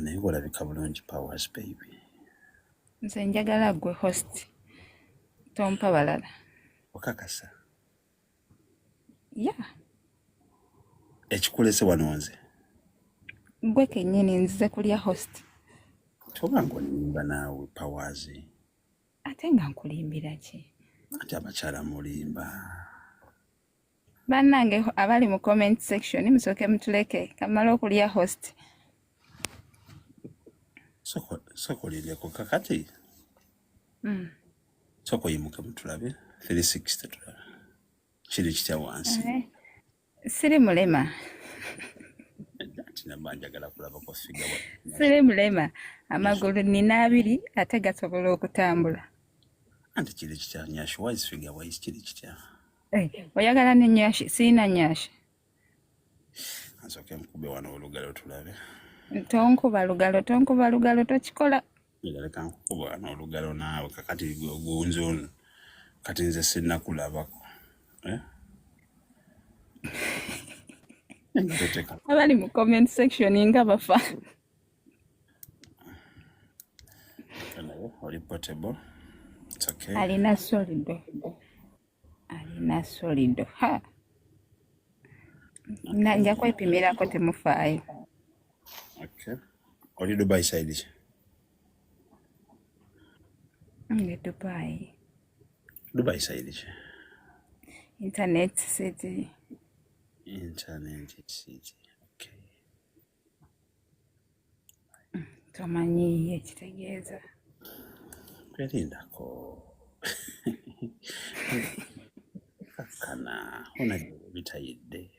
naye olabika bulungi Powers baby. Nze njagala gwe host tompa balala. Okakasa Ya ekikulese wano nze gwe kennyini nzize kulya host toba ng'onimba naawe Powers ate nga nkulimbira ki? ate abakyala mulimba. Bannange abali mu comment section musooke mutuleke kamala okulya host. Soko lindeko kakati soko yimuke mutulabe 360 tulabe kiri kitya wansi. Siri mulema ati namba njagala kulaba ko figa wa siri mulema amagulu nina abiri ate gasobola okutambula. anti kiri kitya nyashi wise figa wise kiri kitya. Oyagala ne nyashi? Siina nyashi. Ansooke mukube wano olugalo tulabe. Tonkuba lugalo tokikola. Leka nkukuba wano olugalo naawe kakati gunzo kati nze sinnakulabako. Abali mu comment section nga bafa. Oli portable. It's okay. Alina solido. Ha. Nanja kwepimirako temufaayo. Okay. Oli Dubai side ki? Dubai side ki? Internet city. Okay. Tomanyi ekitegeeza. Kwelindako. Kakana, unajua bitayidde.